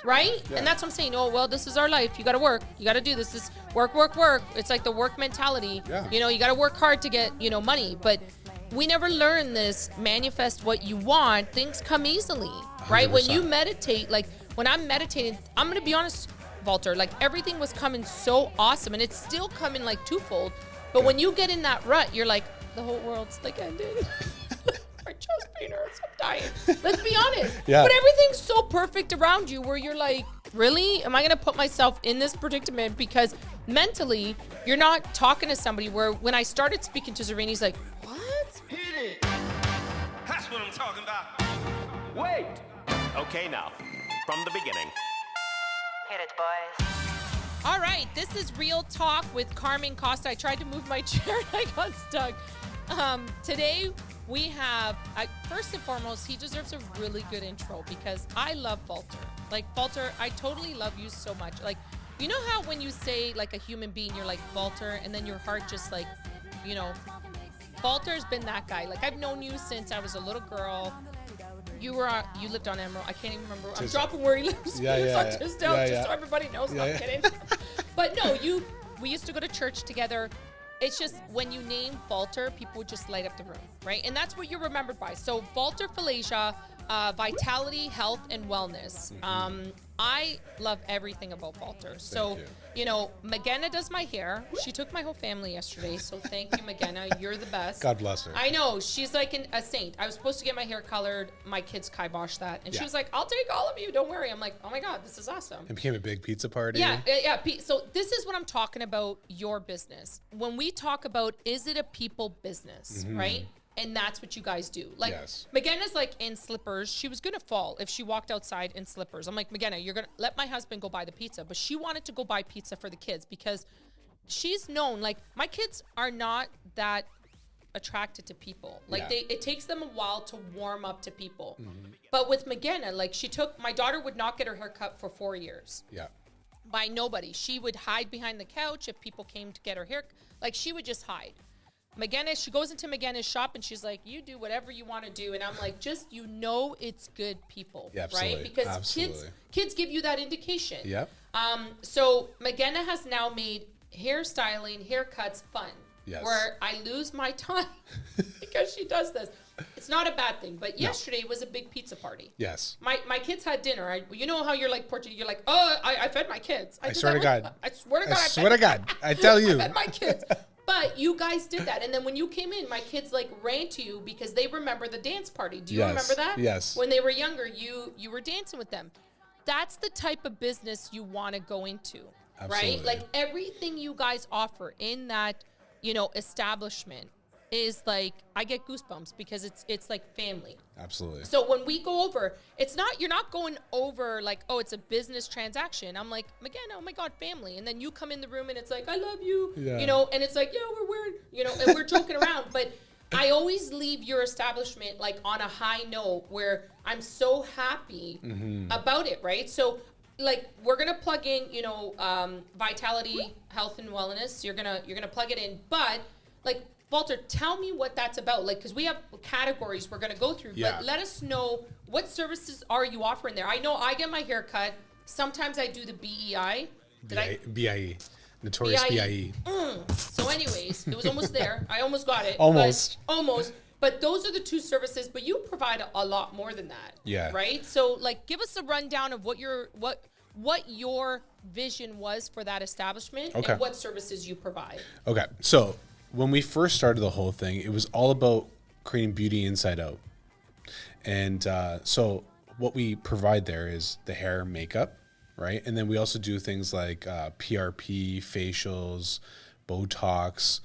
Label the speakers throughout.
Speaker 1: right?
Speaker 2: Yeah.
Speaker 1: And that's what I'm saying. Oh, well, this is our life. You got to work. You got to do this. This work. It's like the work mentality.
Speaker 2: Yeah.
Speaker 1: You know, you got to work hard to get, money. But we never learn this. Manifest what you want. Things come easily, right?
Speaker 2: 100%.
Speaker 1: When you meditate, like when I'm meditating, I'm going to be honest, Valter, like everything was coming so awesome and it's still coming like twofold. But when you get in that rut, you're like, the whole world's like ended. My chest pain hurts. I'm dying. Let's be honest.
Speaker 2: Yeah.
Speaker 1: But everything's so perfect around you where you're like, really? Am I going to put myself in this predicament? Because mentally, you're not talking to somebody where when I started speaking to Zareen, he's like, what?
Speaker 3: Hit it. That's what I'm talking about.
Speaker 4: Wait! Okay, now, from the beginning.
Speaker 5: Hit it, boys.
Speaker 1: All right, this is Real Talk with Carmen Costa. I tried to move my chair and I got stuck. Today, we have, first and foremost, he deserves a really good intro because I love Valter. Like, Valter, I totally love you so much. Like, you know how when you say, like, a human being, you're like, Valter, and then your heart just, like, Valter's been that guy. Like, I've known you since I was a little girl. You lived on Emerald. I can't even remember. I'm dropping where he lives.
Speaker 2: Yeah,
Speaker 1: He lives
Speaker 2: yeah,
Speaker 1: on
Speaker 2: yeah.
Speaker 1: Tisdale,
Speaker 2: Yeah,
Speaker 1: just
Speaker 2: yeah.
Speaker 1: so everybody knows. No, I'm kidding. But no, we used to go to church together. It's just when you name Valter, people would just light up the room, right? And that's what you're remembered by. So Valter Feleja, Vitality, Health, and Wellness. I love everything about Valter. So, McGenna does my hair. She took my whole family yesterday. So thank you, McGenna. You're the best.
Speaker 2: God bless her.
Speaker 1: I know. She's like a saint. I was supposed to get my hair colored. My kids kiboshed that. And she
Speaker 2: Yeah.
Speaker 1: was like, I'll take all of you. Don't worry. I'm like, oh my God, this is awesome.
Speaker 2: It became a big pizza party.
Speaker 1: Yeah. So this is what I'm talking about, your business. When we talk about, is it a people business, right? And that's what you guys do. Like,
Speaker 2: Yes.
Speaker 1: McGenna's like in slippers. She was going to fall if she walked outside in slippers. I'm like, McGenna, you're going to let my husband go buy the pizza. But she wanted to go buy pizza for the kids because she's known, like, my kids are not that attracted to people. Like,
Speaker 2: Yeah.
Speaker 1: it takes them a while to warm up to people. But with McGenna, like, my daughter would not get her hair cut for 4 years.
Speaker 2: Yeah.
Speaker 1: By nobody. She would hide behind the couch if people came to get her hair. Like, she would just hide. McGenna, she goes into McGenna's shop and she's like, you do whatever you want to do. And I'm like, it's good people,
Speaker 2: Yeah, absolutely.
Speaker 1: right? Because
Speaker 2: Absolutely.
Speaker 1: kids give you that indication.
Speaker 2: Yep.
Speaker 1: So McGenna has now made hairstyling, haircuts fun.
Speaker 2: Yes.
Speaker 1: Where I lose my time because she does this. It's not a bad thing. But yesterday was a big pizza party.
Speaker 2: Yes.
Speaker 1: My kids had dinner. You know how you're like Portuguese. You're like, oh, I fed my kids.
Speaker 2: I
Speaker 1: did
Speaker 2: swear
Speaker 1: that
Speaker 2: to
Speaker 1: one-
Speaker 2: God.
Speaker 1: I swear to God.
Speaker 2: I swear to God. I tell you.
Speaker 1: I fed my kids. But you guys did that. And then when you came in, my kids like ran to you because they remember the dance party. Do you
Speaker 2: Yes.
Speaker 1: remember that?
Speaker 2: Yes.
Speaker 1: When they were younger, you were dancing with them. That's the type of business you want to go into,
Speaker 2: Absolutely.
Speaker 1: right? Like everything you guys offer in that, establishment is like, I get goosebumps because it's like family.
Speaker 2: Absolutely.
Speaker 1: So when we go over, you're not going over like, oh, it's a business transaction. I'm like, again, oh my God, family. And then you come in the room and it's like, I love you,
Speaker 2: Yeah.
Speaker 1: and it's like, yeah, we're weird, and we're joking around. But I always leave your establishment like on a high note where I'm so happy about it, right? So like we're gonna plug in, Vitality, Health, and Wellness. You're gonna plug it in, but like, Valter, tell me what that's about. Like, because we have categories we're going to go through,
Speaker 2: Yeah.
Speaker 1: but let us know what services are you offering there. I know I get my hair cut. Sometimes I do the BEI.
Speaker 2: BIE. Notorious BIE.
Speaker 1: So anyways, it was almost there. I almost got it.
Speaker 2: Almost.
Speaker 1: Almost. But those are the two services, but you provide a lot more than that.
Speaker 2: Yeah.
Speaker 1: Right? So, like, give us a rundown of what your vision was for that establishment
Speaker 2: Okay.
Speaker 1: and what services you provide.
Speaker 2: Okay. So when we first started the whole thing, it was all about creating beauty inside out. And so what we provide there is the hair, makeup, right? And then we also do things like PRP, facials, Botox,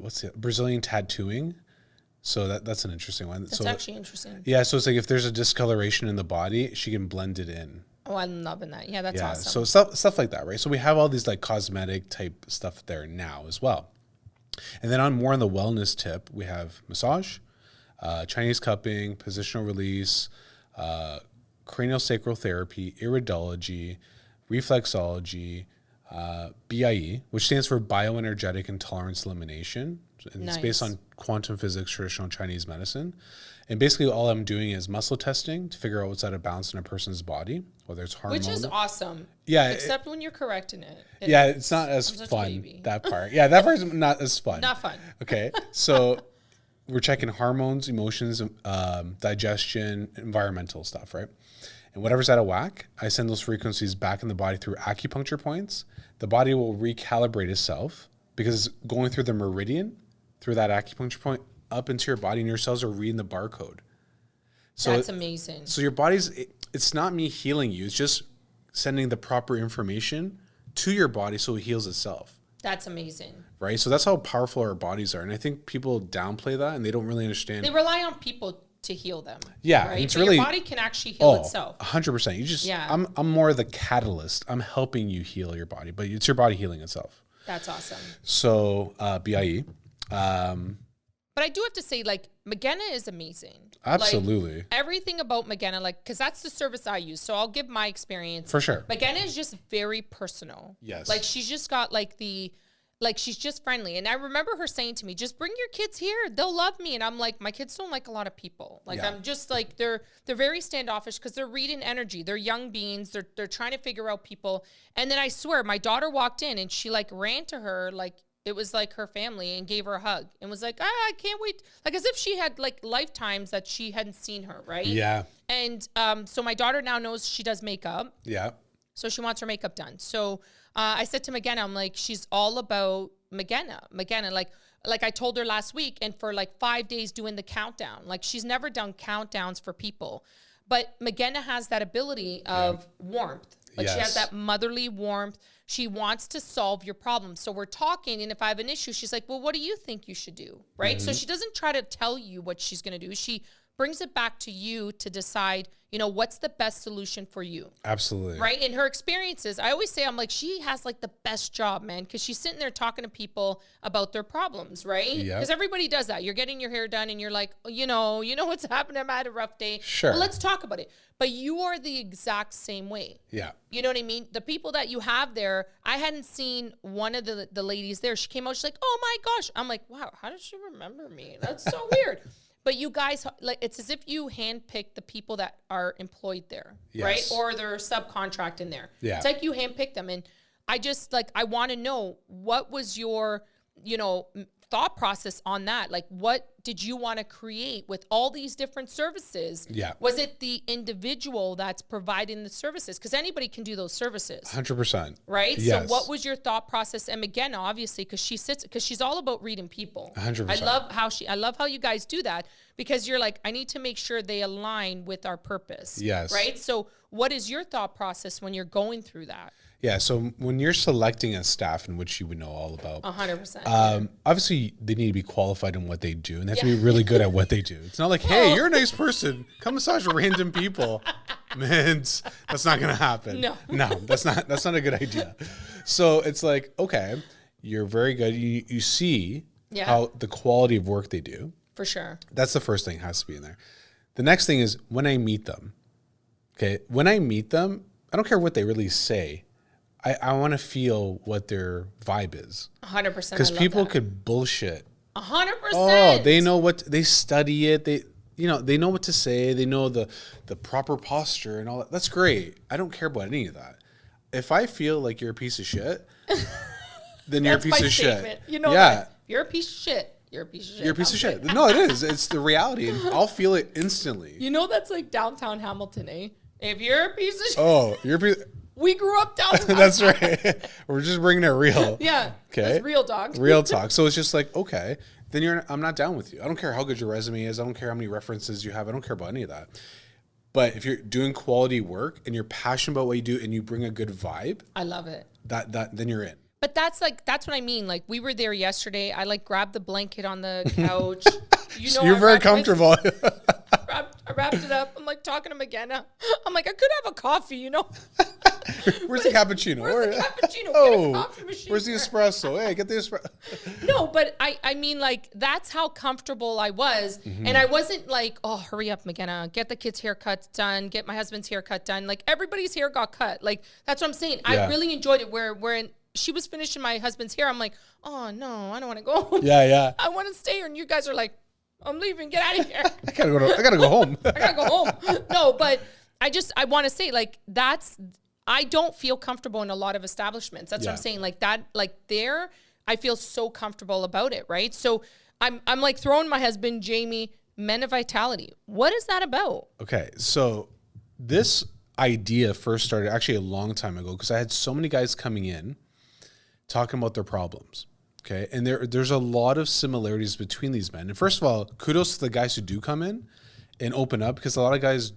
Speaker 2: what's the Brazilian tattooing. So that's an interesting one.
Speaker 1: That's actually interesting.
Speaker 2: Yeah, so it's like if there's a discoloration in the body, she can blend it in.
Speaker 1: Oh, I'm loving that. Yeah, that's awesome.
Speaker 2: So stuff like that, right? So we have all these like cosmetic type stuff there now as well. And then on the wellness tip, we have massage, Chinese cupping, positional release, craniosacral therapy, iridology, reflexology, BIE, which stands for Bioenergetic Intolerance Elimination. And it's based
Speaker 1: Nice.
Speaker 2: on quantum physics, traditional Chinese medicine. And basically all I'm doing is muscle testing to figure out what's out of balance in a person's body, whether it's hormonal.
Speaker 1: Which is awesome.
Speaker 2: Yeah,
Speaker 1: Except when you're correcting it.
Speaker 2: Yeah, it's not as
Speaker 1: I'm such a
Speaker 2: fun,
Speaker 1: baby.
Speaker 2: that part. Yeah, that part's not as fun.
Speaker 1: Not fun.
Speaker 2: Okay, so we're checking hormones, emotions, digestion, environmental stuff, right? And whatever's out of whack, I send those frequencies back in the body through acupuncture points. The body will recalibrate itself because it's going through the meridian, through that acupuncture point, up into your body, and your cells are reading the barcode. So
Speaker 1: That's amazing.
Speaker 2: So your body's, it's not me healing you. It's just sending the proper information to your body so it heals itself.
Speaker 1: That's amazing.
Speaker 2: Right? So that's how powerful our bodies are. And I think people downplay that and they don't really understand.
Speaker 1: They rely on people to heal them.
Speaker 2: Yeah,
Speaker 1: Right?
Speaker 2: it's
Speaker 1: But
Speaker 2: really-
Speaker 1: your body can actually heal itself.
Speaker 2: 100%. You just,
Speaker 1: Yeah.
Speaker 2: I'm more the catalyst. I'm helping you heal your body, but it's your body healing itself.
Speaker 1: That's awesome.
Speaker 2: So BIE.
Speaker 1: But I do have to say, like, McGenna is amazing.
Speaker 2: Absolutely.
Speaker 1: Like, everything about McGenna, like, because that's the service I use. So I'll give my experience.
Speaker 2: For sure.
Speaker 1: McGenna is just very personal.
Speaker 2: Yes.
Speaker 1: Like, she's just got, like, she's just friendly. And I remember her saying to me, just bring your kids here. They'll love me. And I'm like, my kids don't like a lot of people. Like,
Speaker 2: Yeah.
Speaker 1: I'm just like, they're very standoffish because they're reading energy. They're young beings. They're trying to figure out people. And then I swear, my daughter walked in and she, like, ran to her, like, it was like her family, and gave her a hug and was like, I can't wait. Like, as if she had like lifetimes that she hadn't seen her. Right.
Speaker 2: Yeah.
Speaker 1: And so my daughter now knows she does makeup.
Speaker 2: Yeah.
Speaker 1: So she wants her makeup done. So I said to McGenna, I'm like, she's all about McGenna, like I told her last week, and for like 5 days doing the countdown. Like, she's never done countdowns for people, but McGenna has that ability of warmth. Like, she has
Speaker 2: Yes.
Speaker 1: that motherly warmth. She wants to solve your problems. So we're talking, and if I have an issue, she's like, well, what do you think you should do? Right? So she doesn't try to tell you what she's going to do. She brings it back to you to decide, what's the best solution for you.
Speaker 2: Absolutely.
Speaker 1: Right? In her experiences, I always say, I'm like, she has like the best job, man, because she's sitting there talking to people about their problems, right?
Speaker 2: Yep.
Speaker 1: Because everybody does that. You're getting your hair done and you're like, you know what's happening. I had a rough day.
Speaker 2: Sure.
Speaker 1: Well, let's talk about it. But you are the exact same way.
Speaker 2: Yeah.
Speaker 1: You know what I mean? The people that you have there, I hadn't seen one of the ladies there. She came out, she's like, oh my gosh. I'm like, wow, how does she remember me? That's so weird. But you guys, like, it's as if you handpicked the people that are employed there, right?
Speaker 2: Yes.
Speaker 1: Or they're subcontracting there.
Speaker 2: Yeah.
Speaker 1: It's like you handpicked them. And I just, like, I want to know, what was your, thought process on that? Like, what did you want to create with all these different services?
Speaker 2: Yeah.
Speaker 1: Was it the individual that's providing the services? Because anybody can do those services.
Speaker 2: 100%.
Speaker 1: Right?
Speaker 2: Yes.
Speaker 1: So what was your thought process? And again, obviously, because she's all about reading people.
Speaker 2: 100%.
Speaker 1: I love how you guys do that, because you're like, I need to make sure they align with our purpose.
Speaker 2: Yes.
Speaker 1: Right? So what is your thought process when you're going through that?
Speaker 2: Yeah. So when you're selecting a staff, in which you would know all about,
Speaker 1: 100%.
Speaker 2: obviously they need to be qualified in what they do, and they have to be really good at what they do. It's not like, hey, you're a nice person, come massage random people. Man, that's not gonna happen.
Speaker 1: No.
Speaker 2: That's not a good idea. So it's like, okay, you're very good. You see
Speaker 1: Yeah.
Speaker 2: how the quality of work they do.
Speaker 1: For sure.
Speaker 2: That's the first thing, has to be in there. The next thing is when I meet them. Okay, when I meet them, I don't care what they really say. I want to feel what their vibe is.
Speaker 1: 100%.
Speaker 2: Because people could bullshit.
Speaker 1: 100%.
Speaker 2: Oh, they know they study it. They know what to say. They know the proper posture and all that. That's great. I don't care about any of that. If I feel like you're a piece of shit, then you're a piece of shit.
Speaker 1: You know
Speaker 2: yeah.
Speaker 1: what? You're a piece of shit. You're a piece of shit.
Speaker 2: You're a piece of shit. No, it is. It's the reality, and I'll feel it instantly.
Speaker 1: You know, that's like downtown Hamilton, eh? If you're a piece of shit.
Speaker 2: Oh, you're a piece.
Speaker 1: We grew up downtown.
Speaker 2: That's right. We're just bringing it real.
Speaker 1: Yeah.
Speaker 2: Okay.
Speaker 1: That's real, dog.
Speaker 2: Real talk. So it's just like, okay, then I'm not down with you. I don't care how good your resume is. I don't care how many references you have. I don't care about any of that. But if you're doing quality work and you're passionate about what you do and you bring a good vibe,
Speaker 1: I love it.
Speaker 2: then you're in.
Speaker 1: But that's what I mean. Like, we were there yesterday. I like grabbed the blanket on the couch.
Speaker 2: You're
Speaker 1: I
Speaker 2: very
Speaker 1: wrapped
Speaker 2: comfortable.
Speaker 1: I wrapped it up. I'm like talking to McGenna. I'm like, I could have a coffee,
Speaker 2: Where's the cappuccino?
Speaker 1: Where's the cappuccino?
Speaker 2: Oh,
Speaker 1: Get a coffee machine.
Speaker 2: where's the espresso? Hey, get the espresso.
Speaker 1: No, but I mean, like, that's how comfortable I was. And I wasn't like, oh, hurry up, McGenna. Get the kids' haircuts done. Get my husband's haircut done. Like, everybody's hair got cut. Like, that's what I'm saying.
Speaker 2: Yeah.
Speaker 1: I really enjoyed it where she was finishing my husband's hair. I'm like, oh no, I don't want to go home.
Speaker 2: Yeah.
Speaker 1: I want to stay here. And you guys are like, I'm leaving. Get out of here.
Speaker 2: I gotta go home.
Speaker 1: I gotta go home. No, but I want to say like I don't feel comfortable in a lot of establishments. That's what I'm saying. Like that, like there, I feel so comfortable about it. Right. So I'm like throwing my husband, Jamie, Men of Vitality. What is that about?
Speaker 2: Okay. So this idea first started actually a long time ago because I had so many guys coming in talking about their problems. Okay. And there's a lot of similarities between these men. And first of all, kudos to the guys who do come in and open up because a lot of guys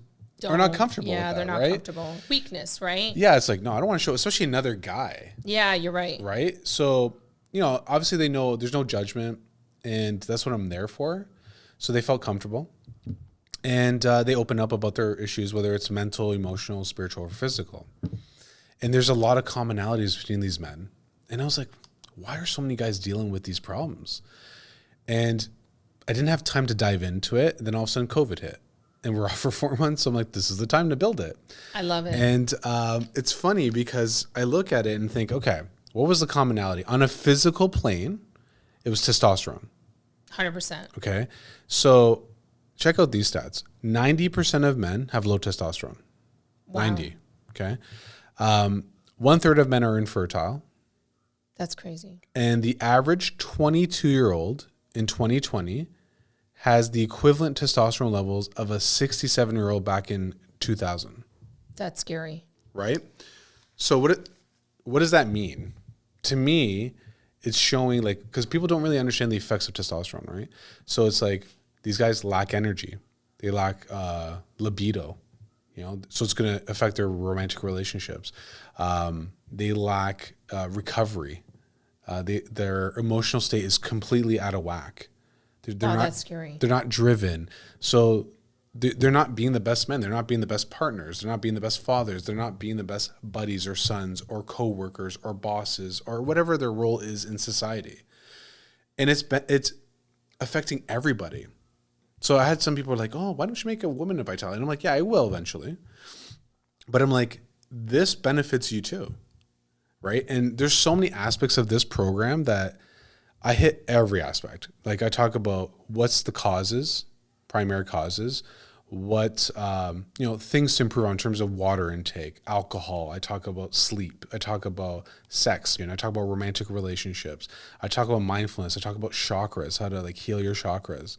Speaker 2: are not comfortable with that,
Speaker 1: they're not
Speaker 2: right?
Speaker 1: comfortable. Weakness, right?
Speaker 2: Yeah. It's like, no, I don't want to show, especially another guy.
Speaker 1: Yeah, you're right.
Speaker 2: Right. So, you know, obviously they know there's no judgment and that's what I'm there for. So they felt comfortable. And they open up about their issues, whether it's mental, emotional, spiritual, or physical. And there's a lot of commonalities between these men. And I was like, why are so many guys dealing with these problems? And I didn't have time to dive into it. And then all of a sudden COVID hit. And we're off for 4 months. So I'm like, this is the time to build it.
Speaker 1: I love it.
Speaker 2: And it's funny because I look at it and think, okay, what was the commonality? On a physical plane, it was testosterone.
Speaker 1: 100%.
Speaker 2: Okay. So check out these stats. 90% of men have low testosterone.
Speaker 1: Wow.
Speaker 2: 90. Okay. 1/3 of men are infertile.
Speaker 1: That's crazy.
Speaker 2: And the average 22-year-old in 2020 has the equivalent testosterone levels of a 67-year-old back in 2000.
Speaker 1: That's scary.
Speaker 2: Right? So what does that mean? To me, it's showing like, because people don't really understand the effects of testosterone, right? So it's like these guys lack energy. They lack libido, you know, so it's going to affect their romantic relationships. They lack recovery. Their emotional state is completely out of whack. They're not,
Speaker 1: that's scary.
Speaker 2: They're not driven. So they're not being the best men. They're not being the best partners. They're not being the best fathers. They're not being the best buddies or sons or coworkers or bosses or whatever their role is in society. And it's affecting everybody. So I had some people like, oh, why don't you make a woman of Vitality? And I'm like, yeah, I will eventually. But I'm like, this benefits you too, right? And there's so many aspects of this program that I hit every aspect. Like I talk about what's the causes, primary causes, what, things to improve on in terms of water intake, alcohol. I talk about sleep. I talk about sex. I talk about romantic relationships. I talk about mindfulness. I talk about chakras, how to like heal your chakras.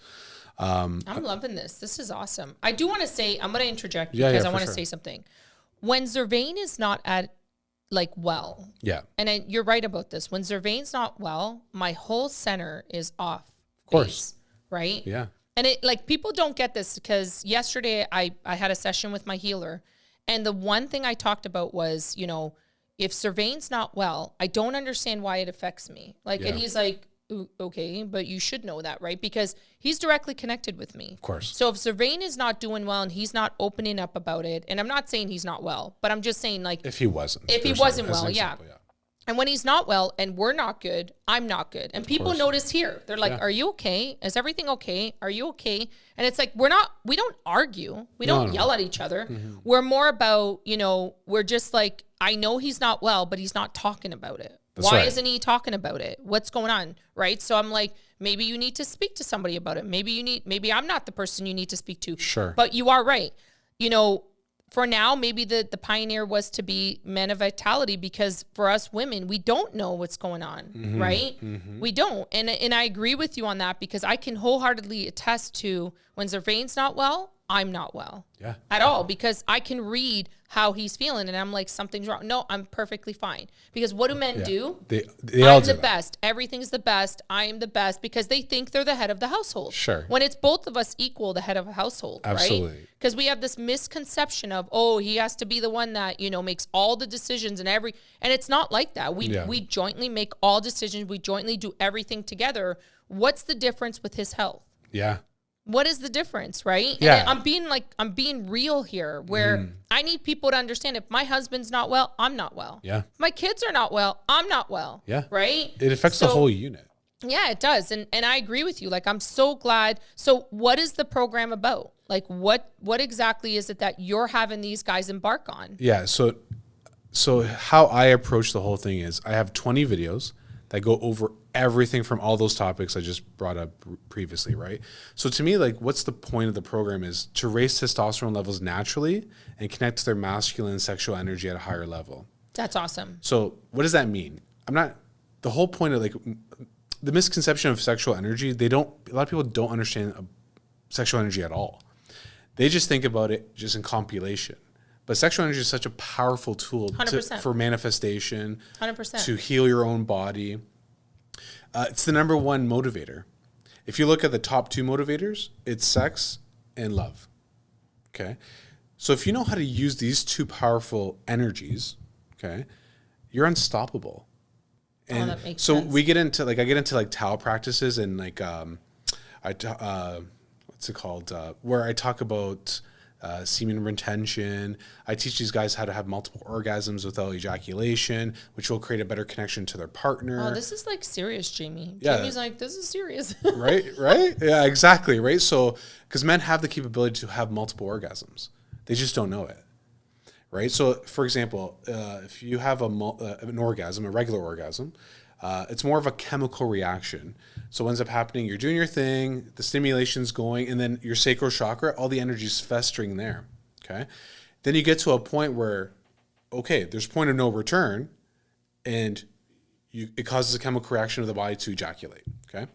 Speaker 1: I'm loving this. This is awesome. I do want to say, I'm going to interject because I want to say something. When Zervain is not at well.
Speaker 2: Yeah.
Speaker 1: And you're right about this. When Zervain's not well, my whole center is off.
Speaker 2: Of course.
Speaker 1: Right?
Speaker 2: Yeah.
Speaker 1: And it people don't get this because yesterday I had a session with my healer. And the one thing I talked about was, if Zervain's not well, I don't understand why it affects me. And he's like, okay, but you should know that, right? Because he's directly connected with me.
Speaker 2: Of course.
Speaker 1: So if Zervain is not doing well and he's not opening up about it, and I'm not saying he's not well, but I'm just saying
Speaker 2: if he wasn't.
Speaker 1: If he wasn't well, yeah. And when he's not well and we're not good, I'm not good. And people notice here. They're like, are you okay? Is everything okay? Are you okay? And it's like, we don't argue. We don't yell at each other. Mm-hmm. We're more about, we're just like, I know he's not well, but he's not talking about it. Why isn't he talking about it? What's going on? Right. So I'm like, maybe you need to speak to somebody about it. Maybe I'm not the person you need to speak to.
Speaker 2: Sure.
Speaker 1: But you are right. For now, maybe the pioneer was to be Men of Vitality because for us women, we don't know what's going on, right? Mm-hmm. We don't. And I agree with you on that because I can wholeheartedly attest to when Zervain's not well, I'm not well at all because I can read how he's feeling and I'm like, something's wrong. No, I'm perfectly fine. Because what do men do?
Speaker 2: They
Speaker 1: I'm the best. Everything's the best. I am the best because they think they're the head of the household.
Speaker 2: Sure.
Speaker 1: When it's both of us equal, the head of a household,
Speaker 2: Absolutely.
Speaker 1: Right? Because we have this misconception of, he has to be the one that, makes all the decisions and it's not like that. We jointly make all decisions. We jointly do everything together. What's the difference with his health?
Speaker 2: Yeah.
Speaker 1: What is the difference, right?
Speaker 2: Yeah.
Speaker 1: And I'm being real here where I need people to understand if my husband's not well, I'm not well.
Speaker 2: Yeah.
Speaker 1: If my kids are not well, I'm not well.
Speaker 2: Yeah.
Speaker 1: Right?
Speaker 2: It affects the whole unit.
Speaker 1: Yeah, it does. And I agree with you. I'm so glad. So what is the program about? What exactly is it that you're having these guys embark on?
Speaker 2: Yeah. So So how I approach the whole thing is I have 20 videos that go over everything from all those topics I just brought up previously, right? So to me, like, what's the point of the program is to raise testosterone levels naturally and connect to their masculine sexual energy at a higher level.
Speaker 1: That's awesome.
Speaker 2: So what does that mean? The whole point of like the misconception of sexual energy, a lot of people don't understand sexual energy at all. They just think about it just in compilation. But sexual energy is such a powerful tool for manifestation,
Speaker 1: 100%.
Speaker 2: to heal your own body. It's the number one motivator. If you look at the top 2 motivators, it's sex and love. Okay. So if you know how to use these 2 powerful energies, okay, you're unstoppable. And
Speaker 1: that makes
Speaker 2: so
Speaker 1: sense.
Speaker 2: I get into like Tao practices and like, what's it called? Where I talk about semen retention. I teach these guys how to have multiple orgasms without ejaculation, which will create a better connection to their partner.
Speaker 1: Oh, this is like serious, Jamie.
Speaker 2: Yeah.
Speaker 1: Jamie's like, this is serious.
Speaker 2: Right? Yeah, exactly. Right. So, because men have the capability to have multiple orgasms, they just don't know it. Right. So, for example, if you have an orgasm, a regular orgasm, it's more of a chemical reaction. So what ends up happening, you're doing your thing, the stimulation's going, and then your sacral chakra, all the energy's festering there. Okay. Then you get to a point where, okay, there's point of no return, and it causes a chemical reaction of the body to ejaculate. Okay.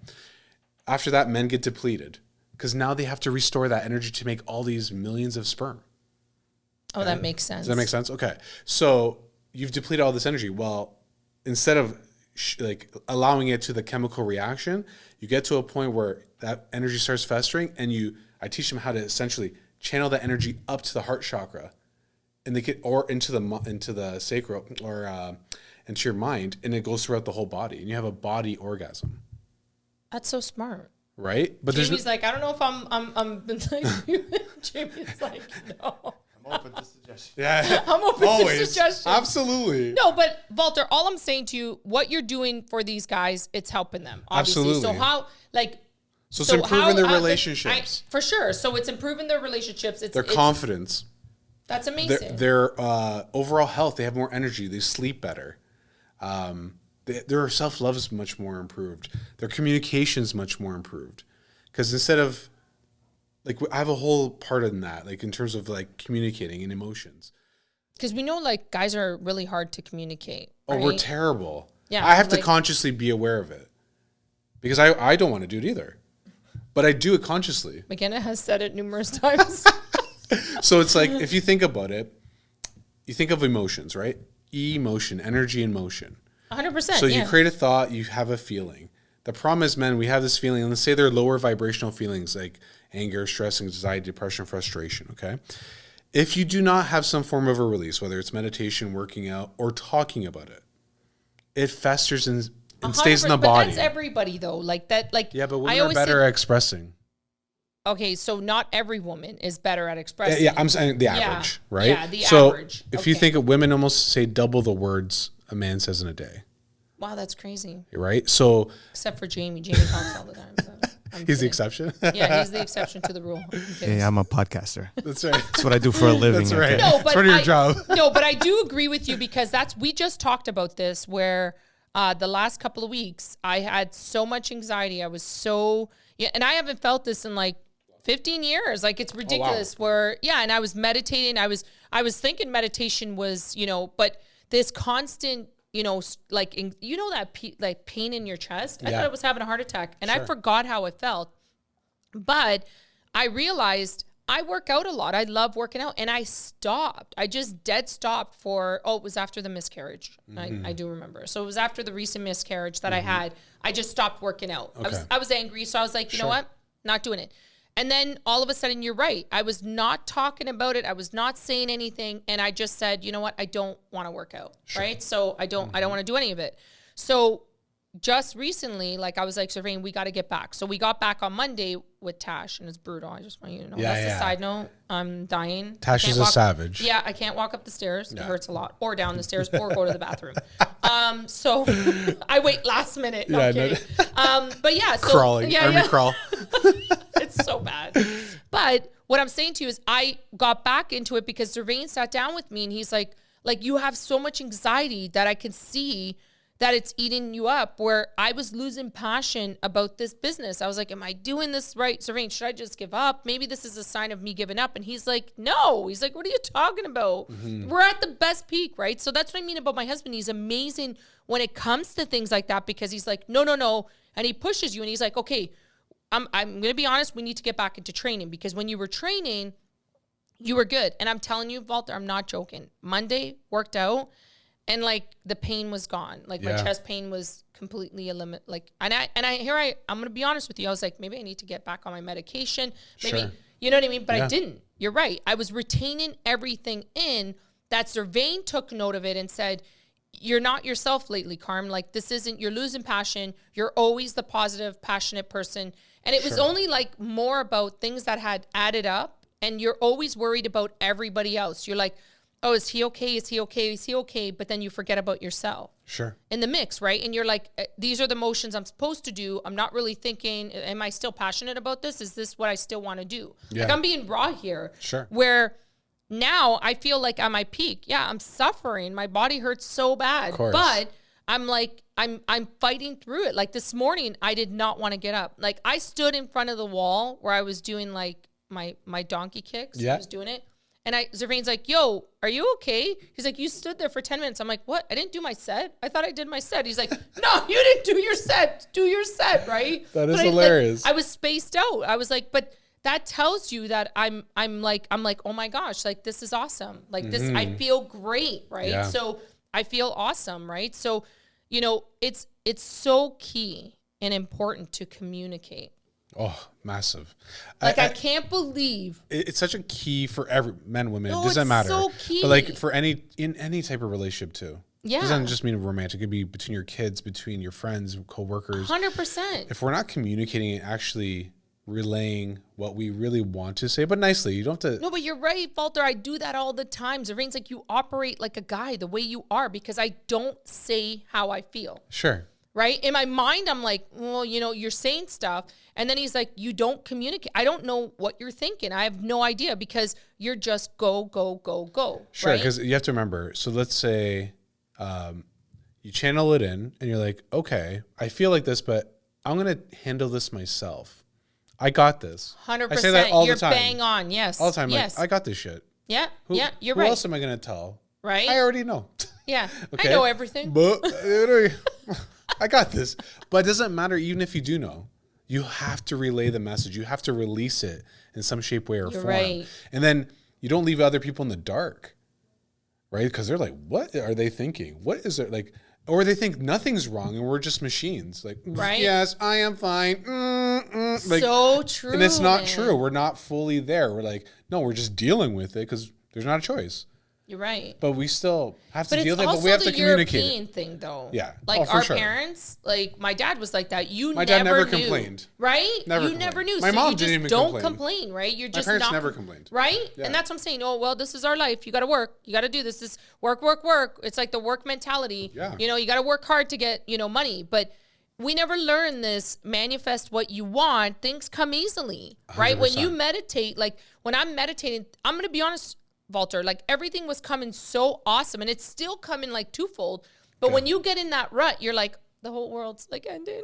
Speaker 2: After that, men get depleted because now they have to restore that energy to make all these millions of sperm.
Speaker 1: Oh, that makes sense.
Speaker 2: Does that make sense? Okay. So you've depleted all this energy. Well, instead of like allowing it to the chemical reaction, you get to a point where that energy starts festering, and I teach them how to essentially channel that energy up to the heart chakra, and or into the sacral or into your mind, and it goes throughout the whole body, and you have a body orgasm.
Speaker 1: That's so smart.
Speaker 2: Right? But
Speaker 1: Jamie's like, I don't know if I'm like, Jamie's like, no.
Speaker 3: Open to suggestions.
Speaker 2: Yeah,
Speaker 1: I'm open to suggestions.
Speaker 2: Absolutely.
Speaker 1: No, but Valter, all I'm saying to you, what you're doing for these guys, it's helping them. Obviously.
Speaker 2: Absolutely.
Speaker 1: So how, like,
Speaker 2: so it's improving their relationships.
Speaker 1: For sure. So it's improving their relationships.
Speaker 2: Their confidence.
Speaker 1: That's amazing.
Speaker 2: Their overall health. They have more energy. They sleep better. Their self-love is much more improved. Their communication is much more improved. Because instead of, like, I have a whole part in that, like in terms of like communicating and emotions.
Speaker 1: Because we know like guys are really hard to communicate. Right?
Speaker 2: Oh, we're terrible.
Speaker 1: Yeah,
Speaker 2: I have to consciously be aware of it. Because I don't want to do it either. But I do it consciously.
Speaker 1: McKenna has said it numerous times.
Speaker 2: So it's like, if you think about it, you think of emotions, right? Emotion, energy and motion.
Speaker 1: 100%.
Speaker 2: So you create a thought, you have a feeling. The problem is, men, we have this feeling, and let's say they're lower vibrational feelings like anger, stress, anxiety, depression, frustration, okay? If you do not have some form of a release, whether it's meditation, working out, or talking about it, it festers and stays in the body.
Speaker 1: But that's everybody, though. Like that, like,
Speaker 2: yeah, but women are better at expressing.
Speaker 1: Okay, so not every woman is better at expressing.
Speaker 2: Yeah, I'm saying the average, right?
Speaker 1: Yeah, the average.
Speaker 2: So if you think of women almost say double the words a man says in a day.
Speaker 1: Wow, that's crazy.
Speaker 2: Right? So
Speaker 1: except for Jamie. Jamie talks all the time. So
Speaker 2: he's the exception?
Speaker 1: Yeah, he's the exception to the rule.
Speaker 6: Hey, I'm a podcaster.
Speaker 2: That's right.
Speaker 6: That's what I do for a living.
Speaker 2: That's right.
Speaker 6: Okay?
Speaker 1: No, but
Speaker 2: it's part of your job.
Speaker 1: No, but I do agree with you because we just talked about this where the last couple of weeks I had so much anxiety. I was and I haven't felt this in like 15 years. Like it's ridiculous.
Speaker 2: Oh, wow.
Speaker 1: And I was meditating. I was thinking meditation was, but this constant, like, that pain in your chest. I thought I was having a heart attack and I forgot how it felt. But I realized I work out a lot. I love working out. And I stopped. I just dead stopped it was after the miscarriage. Mm-hmm. I do remember. So it was after the recent miscarriage that I had. I just stopped working out. Okay. I was angry. So I was like, you know what? Not doing it. And then all of a sudden, you're right. I was not talking about it. I was not saying anything. And I just said, you know what? I don't want to work out. Right. So I don't want to do any of it. So just recently, like I was like, Serene, we got to get back. So we got back on Monday with Tash, and it's brutal. I just want you to know. That's a side note. I'm dying.
Speaker 2: Tash is a savage.
Speaker 1: Yeah, I can't walk up the stairs. Yeah. It hurts a lot. Or down the stairs or go to the bathroom. So I wait last minute. No, I'm kidding. But yeah. So,
Speaker 2: crawling. Army crawl.
Speaker 1: It's so bad. But what I'm saying to you is I got back into it because Serene sat down with me and he's like, Like you have so much anxiety that I can see that it's eating you up, where I was losing passion about this business. I was like, am I doing this right? Serene, should I just give up? Maybe this is a sign of me giving up. And he's like, no. He's like, what are you talking about? We're at the best peak, right? So that's what I mean about my husband. He's amazing when it comes to things like that, because he's like, no. And he pushes you and he's like, okay, I'm going to be honest. We need to get back into training, because when you were training, you were good. And I'm telling you, Valter, I'm not joking. Monday worked out. And like the pain was gone. Like my chest pain was completely eliminated. Like, I'm going to be honest with you. I was like, maybe I need to get back on my medication. Maybe, you know what I mean? But I didn't. You're right. I was retaining everything in that. Servain took note of it and said, you're not yourself lately, Carm. Like you're losing passion. You're always the positive, passionate person. And it was only like more about things that had added up. And you're always worried about everybody else. You're like, oh, is he okay? Is he okay? Is he okay? But then you forget about yourself. Sure. In the mix, right? And you're like, these are the motions I'm supposed to do. I'm not really thinking, am I still passionate about this? Is this what I still want to do? Yeah. Like I'm being raw here. Sure. Where now I feel like at my peak, I'm suffering. My body hurts so bad. Of course. But I'm like, I'm fighting through it. Like this morning, I did not want to get up. Like I stood in front of the wall where I was doing like my donkey kicks. I was doing it. And Zervain's like, yo, are you okay? He's like, you stood there for 10 minutes. I'm like, what? I didn't do my set? I thought I did my set. He's like, no, you didn't do your set. Do your set, right?
Speaker 2: That is hilarious.
Speaker 1: I was spaced out. I was like, but that tells you that I'm like, oh my gosh, like this is awesome. Like this, I feel great, right? Yeah. So I feel awesome, right? So, you know, it's so key and important to communicate.
Speaker 2: Oh, massive.
Speaker 1: Like I can't believe
Speaker 2: it's such a key for every men, women.
Speaker 1: No,
Speaker 2: it doesn't matter.
Speaker 1: So key.
Speaker 2: But like for in any type of relationship too.
Speaker 1: Yeah.
Speaker 2: It doesn't just mean romantic. It could be between your kids, between your friends, co-workers.
Speaker 1: 100%.
Speaker 2: If we're not communicating and actually relaying what we really want to say, but nicely, you don't have to.
Speaker 1: No, but you're right, Valter. I do that all the time. Zervain's like, you operate like a guy the way you are, because I don't say how I feel.
Speaker 2: Sure.
Speaker 1: Right? In my mind, I'm like, well, you know, you're saying stuff. And then he's like, you don't communicate. I don't know what you're thinking. I have no idea, because you're just go.
Speaker 2: Sure,
Speaker 1: right?
Speaker 2: because you have to remember. So let's say you channel it in and you're like, okay, I feel like this, but I'm going to handle this myself. I got this.
Speaker 1: 100%.
Speaker 2: I say that all the time.
Speaker 1: You're bang on. Yes.
Speaker 2: All the time.
Speaker 1: Yes.
Speaker 2: Like, I got this shit.
Speaker 1: Yeah. You're
Speaker 2: who
Speaker 1: right.
Speaker 2: Who else am I going to tell?
Speaker 1: Right.
Speaker 2: I already know.
Speaker 1: Yeah.
Speaker 2: Okay.
Speaker 1: I know everything.
Speaker 2: But I got this. But it doesn't matter even if you do know. You have to relay the message. You have to release it in some shape, way, or form.
Speaker 1: Right.
Speaker 2: And then you don't leave other people in the dark, right? Because they're like, what are they thinking? What is it like? Or they think nothing's wrong and we're just machines. Like,
Speaker 1: right?
Speaker 2: Yes, I am fine. Like,
Speaker 1: so true.
Speaker 2: And it's not true. We're not fully there. We're like, no, we're just dealing with it because there's not a choice.
Speaker 1: You're right.
Speaker 2: But we still have to
Speaker 1: but
Speaker 2: deal with it, but
Speaker 1: it's
Speaker 2: we have
Speaker 1: also
Speaker 2: to
Speaker 1: the
Speaker 2: communicate.
Speaker 1: European thing, though.
Speaker 2: Yeah.
Speaker 1: Like
Speaker 2: for
Speaker 1: our
Speaker 2: sure.
Speaker 1: parents, like my dad was like that.
Speaker 2: My dad never
Speaker 1: knew,
Speaker 2: complained.
Speaker 1: Right?
Speaker 2: Never
Speaker 1: never knew.
Speaker 2: My
Speaker 1: so
Speaker 2: mom
Speaker 1: you
Speaker 2: didn't
Speaker 1: just
Speaker 2: even
Speaker 1: don't complain, right? You're just
Speaker 2: My parents
Speaker 1: not
Speaker 2: never complained.
Speaker 1: Right?
Speaker 2: Yeah.
Speaker 1: And that's what I'm saying. Oh, well, this is our life. You got to work. You got to do this. This work. It's like the work mentality.
Speaker 2: Yeah.
Speaker 1: You know, you got to work hard to get, you know, money. But we never learn this, manifest what you want. Things come easily, right?
Speaker 2: 100%.
Speaker 1: When you meditate, like when I'm meditating, I'm going to be honest, Valter, like everything was coming so awesome, and it's still coming like twofold. But when you get in that rut, you're like, the whole world's like ending.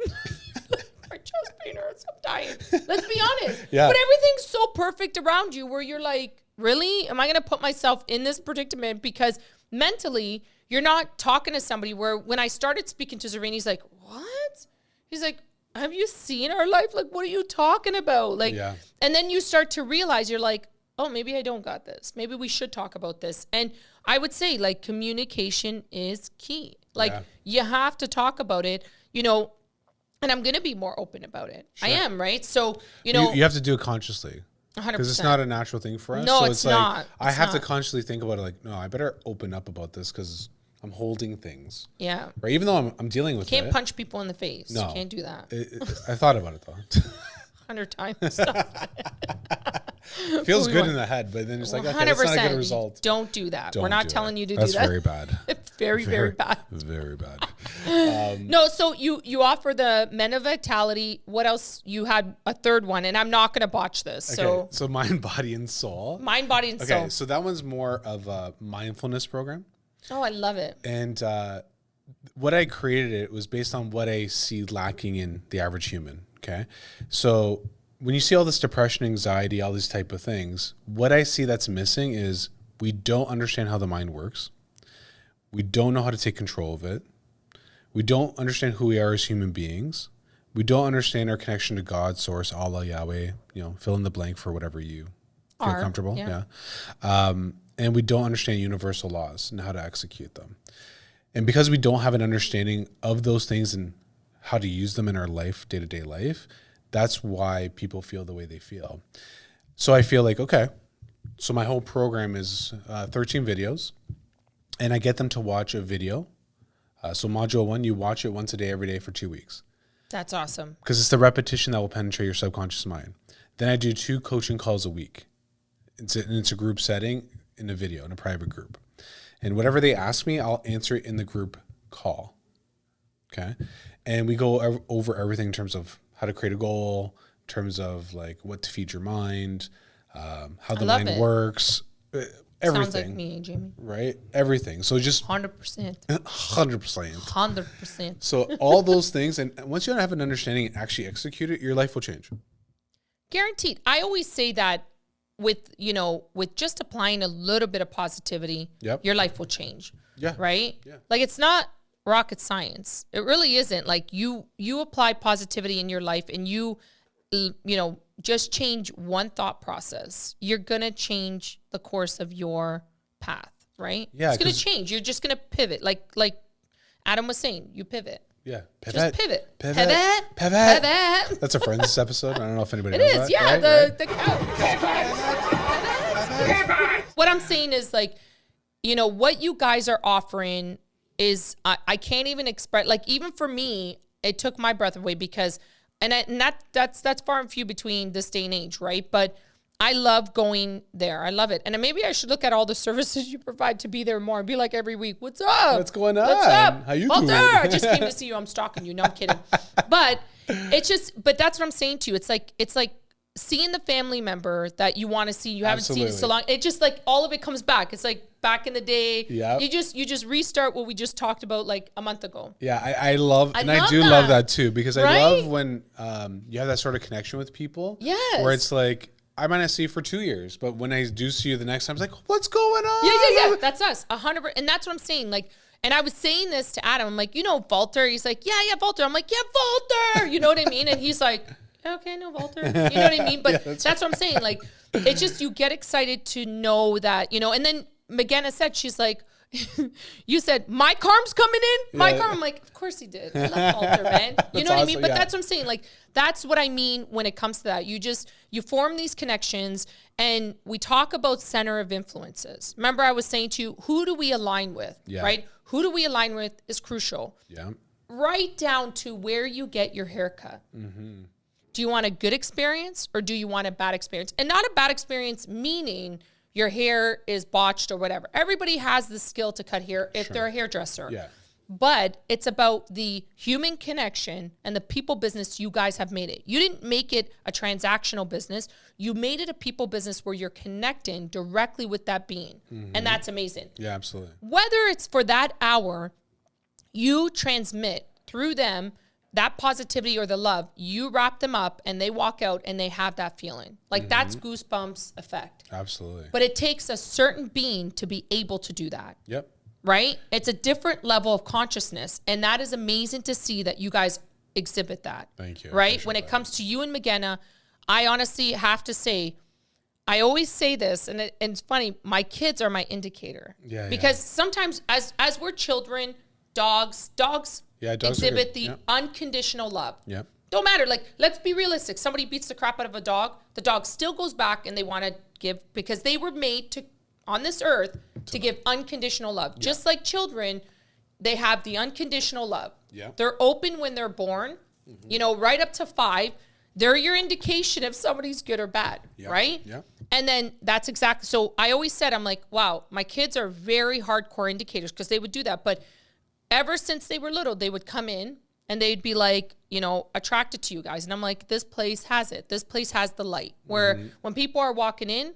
Speaker 1: My chest pain hurts. I'm dying. Let's be honest.
Speaker 2: Yeah.
Speaker 1: But everything's so perfect around you where you're like, really? Am I going to put myself in this predicament? Because mentally, you're not talking to somebody where when I started speaking to Zervain, he's like, what? He's like, have you seen our life? Like, what are you talking about? Like, and then you start to realize you're like, oh, maybe I don't got this. Maybe we should talk about this. And I would say like communication is key. Like you have to talk about it, you know, and I'm going to be more open about it. Sure. I am, right? So, you know.
Speaker 2: You have to do it consciously.
Speaker 1: 100%.
Speaker 2: Because it's not a natural thing for us.
Speaker 1: No,
Speaker 2: so
Speaker 1: it's
Speaker 2: like,
Speaker 1: not.
Speaker 2: I have to consciously think about it like, no, I better open up about this because I'm holding things.
Speaker 1: Yeah.
Speaker 2: Right? Even though I'm dealing with it.
Speaker 1: Can't punch people in the face.
Speaker 2: No.
Speaker 1: You can't do that.
Speaker 2: I thought about it though.
Speaker 1: 100 times.
Speaker 2: Feels good in the head, but then it's like, okay, that's not a good result.
Speaker 1: Don't do that. We're not telling you to do that.
Speaker 2: That's very bad.
Speaker 1: It's very bad.
Speaker 2: Very bad.
Speaker 1: No, so you offer the Men of Vitality. What else? You had a third one, and I'm not going to botch this.
Speaker 2: Okay, so mind, body, and soul.
Speaker 1: Mind, body, and soul.
Speaker 2: Okay, so that one's more of a mindfulness program.
Speaker 1: Oh, I love it.
Speaker 2: And what I created it was based on what I see lacking in the average human. Okay. So when you see all this depression, anxiety, all these type of things, what I see that's missing is we don't understand how the mind works. We don't know how to take control of it. We don't understand who we are as human beings. We don't understand our connection to God, source, Allah, Yahweh, fill in the blank for whatever you feel comfortable. Yeah. And we don't understand universal laws and how to execute them. And because we don't have an understanding of those things and how to use them in our life, day-to-day life, that's why people feel the way they feel. So I feel like, okay, so my whole program is 13 videos, and I get them to watch a video. So module 1, you watch it once a day, every day for 2 weeks.
Speaker 1: That's awesome.
Speaker 2: Because it's the repetition that will penetrate your subconscious mind. Then I do 2 coaching calls a week. It's a group setting in a video, in a private group. And whatever they ask me, I'll answer it in the group call. Okay? And we go over everything in terms of how to create a goal, in terms of like what to feed your mind, how the mind works, everything.
Speaker 1: Sounds like me, Jamie.
Speaker 2: Right? Everything. So just
Speaker 1: 100%.
Speaker 2: 100%.
Speaker 1: 100%.
Speaker 2: So all those things, and once you have an understanding and actually execute it, your life will change.
Speaker 1: Guaranteed. I always say that with just applying a little bit of positivity, your life will change.
Speaker 2: Yeah.
Speaker 1: Right?
Speaker 2: Yeah.
Speaker 1: Like it's not rocket science. It really isn't. Like you apply positivity in your life and you just change one thought process. You're going to change the course of your path, right?
Speaker 2: Yeah.
Speaker 1: It's going to change. You're just going to pivot. Like Adam was saying, you pivot.
Speaker 2: Yeah.
Speaker 1: Just pivot.
Speaker 2: Pivot. That's a Friends episode. I don't know if anybody knows that.
Speaker 1: It is, yeah.
Speaker 2: Right?
Speaker 1: The couch. What I'm saying is like, what you guys are offering is, I can't even express, like even for me, it took my breath away because, that's far and few between this day and age, right? But I love going there. I love it. And maybe I should look at all the services you provide to be there more and be like every week, what's up?
Speaker 2: What's going on?
Speaker 1: What's up?
Speaker 2: How you
Speaker 1: Valter,
Speaker 2: doing?
Speaker 1: I just came to see you. I'm stalking you. No, I'm kidding. But but that's what I'm saying to you. It's like seeing the family member that you want to see, you haven't seen in so long. It just like all of it comes back. It's like back in the day.
Speaker 2: Yeah.
Speaker 1: You just restart what we just talked about like a month ago.
Speaker 2: Yeah, I love that too, because I love when you have that sort of connection with people.
Speaker 1: Yes.
Speaker 2: Where it's like, I might not see you for 2 years, but when I do see you the next time, it's like, what's going on?
Speaker 1: Yeah. That's us. 100%. And that's what I'm saying. Like, and I was saying this to Adam. I'm like, Valter. He's like, yeah, Valter. I'm like, yeah, Valter. You know what I mean? And he's like, okay, no, Valter. You know what I mean? But that's what I'm saying. Like, it's just, you get excited to know that, and then McGenna said, she's like, you said, my karm's coming in? My karm? I'm like, of course he did. I love Valter, man. You know what I mean? But that's what I'm saying. Like, that's what I mean when it comes to that. You form these connections, and we talk about center of influences. Remember I was saying to you, who do we align with, right? Who do we align with is crucial.
Speaker 2: Yeah.
Speaker 1: Right down to where you get your haircut. Mm-hmm. Do you want a good experience or do you want a bad experience? And not a bad experience meaning your hair is botched or whatever. Everybody has the skill to cut hair if they're a hairdresser.
Speaker 2: Yeah.
Speaker 1: But it's about the human connection and the people business you guys have made it. You didn't make it a transactional business. You made it a people business where you're connecting directly with that being. Mm-hmm. And that's amazing.
Speaker 2: Yeah, absolutely.
Speaker 1: Whether it's for that hour, you transmit through them that positivity or the love, you wrap them up and they walk out and they have that feeling. Like that's goosebumps effect.
Speaker 2: Absolutely.
Speaker 1: But it takes a certain being to be able to do that.
Speaker 2: Yep.
Speaker 1: Right? It's a different level of consciousness. And that is amazing to see that you guys exhibit that.
Speaker 2: Thank you.
Speaker 1: Right? When it comes to you and McGenna, I honestly have to say, I always say this, and it's funny, my kids are my indicator.
Speaker 2: Yeah.
Speaker 1: Because sometimes as we're children, dogs exhibit the unconditional love.
Speaker 2: Yep.
Speaker 1: Don't matter. Like, let's be realistic. Somebody beats the crap out of a dog. The dog still goes back and they want to give, because they were made to, on this earth, to give unconditional love. Yeah. Just like children, they have the unconditional love.
Speaker 2: Yeah.
Speaker 1: They're open when they're born, right up to 5. They're your indication if somebody's good or bad, right?
Speaker 2: Yeah.
Speaker 1: And then that's exactly, so I always said, I'm like, wow, my kids are very hardcore indicators because they would do that. But ever since they were little, they would come in and they'd be like, attracted to you guys. And I'm like, this place has it. This place has the light. Where when people are walking in,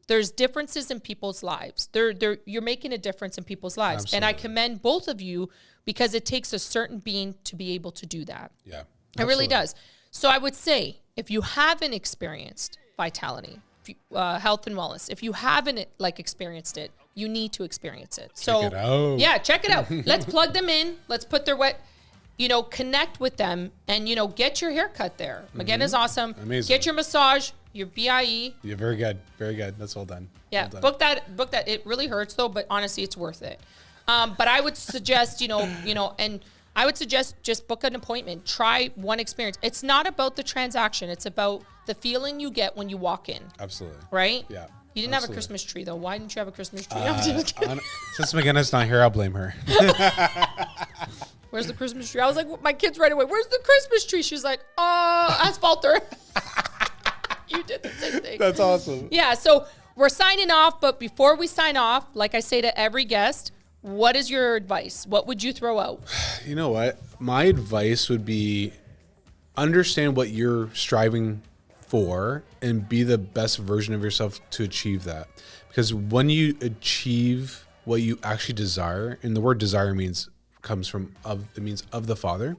Speaker 1: there's differences in people's lives. You're making a difference in people's lives.
Speaker 2: Absolutely.
Speaker 1: And I commend both of you because it takes a certain being to be able to do that.
Speaker 2: Yeah.
Speaker 1: It really
Speaker 2: Absolutely.
Speaker 1: does. So I would say if you haven't experienced vitality, health and wellness, if you haven't experienced it, you need to experience it. So
Speaker 2: it out.
Speaker 1: yeah, check it out. Let's plug them in. Let's put their connect with them and, get your haircut there. Again, is awesome.
Speaker 2: Amazing.
Speaker 1: Get your massage, your BIE.
Speaker 2: Yeah, very good. Very good. That's all done.
Speaker 1: Yeah,
Speaker 2: Well done.
Speaker 1: book that. It really hurts though, but honestly, it's worth it. But I would suggest, and I would suggest just book an appointment. Try one experience. It's not about the transaction. It's about the feeling you get when you walk in.
Speaker 2: Absolutely.
Speaker 1: Right?
Speaker 2: Yeah.
Speaker 1: You didn't have a
Speaker 2: absolutely.
Speaker 1: Christmas tree though. Why didn't you have a Christmas tree? I'm just kidding.
Speaker 2: Since McGinnis not here, I'll blame her.
Speaker 1: Where's the Christmas tree? I was like, my kids right away. Where's the Christmas tree? She's like, ask Valter. You did the same thing.
Speaker 2: That's awesome.
Speaker 1: Yeah, so we're signing off, but before we sign off, like I say to every guest, what is your advice? What would you throw out?
Speaker 2: You know what? My advice would be understand what you're striving for and be the best version of yourself to achieve that. Because when you achieve what you actually desire, and the word desire comes from of the Father,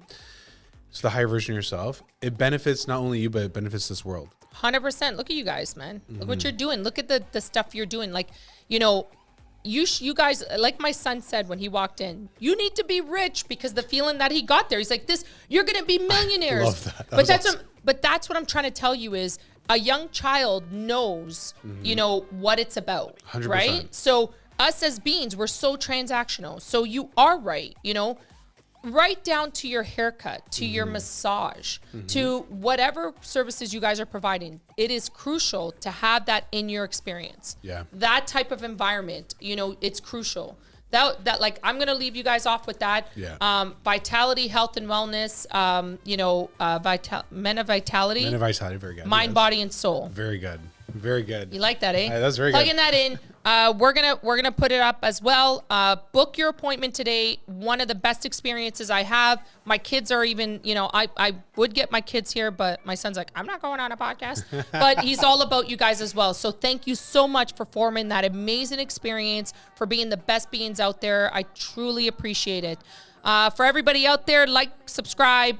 Speaker 2: so the higher version of yourself, it benefits not only you, but it benefits this world.
Speaker 1: 100%. Look at you guys, man. Look what you're doing. Look at the stuff you're doing. Like, you guys, like my son said when he walked in, you need to be rich because the feeling that he got there, he's like, you're going to be millionaires.
Speaker 2: I love that. That was awesome.
Speaker 1: But that's what I'm trying to tell you is a young child knows, what it's about,
Speaker 2: 100%.
Speaker 1: right? So us as beings, we're so transactional. So you are right, right down to your haircut, to your massage, to whatever services you guys are providing. It is crucial to have that in your experience.
Speaker 2: Yeah.
Speaker 1: That type of environment, it's crucial. That I'm going to leave you guys off with that.
Speaker 2: Yeah.
Speaker 1: Vitality, health and wellness, Men of Vitality.
Speaker 2: Men of Vitality, very good.
Speaker 1: Mind,
Speaker 2: Yes.
Speaker 1: body, and soul.
Speaker 2: Very good. Very good.
Speaker 1: You like that, eh?
Speaker 2: That's very
Speaker 1: Plugging
Speaker 2: good.
Speaker 1: that in. We're gonna put it up as well. Book your appointment today. One of the best experiences I have. My kids are even, I would get my kids here, but my son's like, I'm not going on a podcast. But he's all about you guys as well. So thank you so much for forming that amazing experience, for being the best beings out there. I truly appreciate it. For everybody out there, subscribe.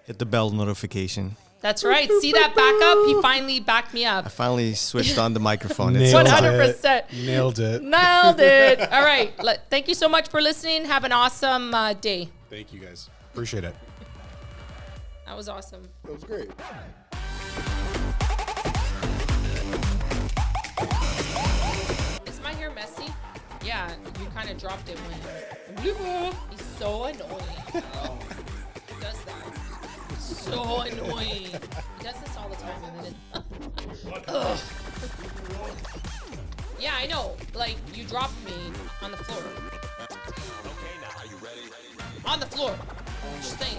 Speaker 6: Hit the bell notification.
Speaker 1: That's right. See that back up? He finally backed me up.
Speaker 6: I finally switched on the microphone.
Speaker 2: Nailed
Speaker 1: 100%.
Speaker 2: Nailed it.
Speaker 1: Nailed it. All right. Thank you so much for listening. Have an awesome day.
Speaker 2: Thank you guys. Appreciate it.
Speaker 1: That was awesome.
Speaker 2: That was great.
Speaker 1: Is my hair messy? Yeah, you kind of dropped it when he's so annoying. He does that. So annoying. He does this all the time. And then Ugh. Yeah, I know. Like, you dropped me on the floor.
Speaker 4: Okay, now, are you ready?
Speaker 1: On the floor. Just saying.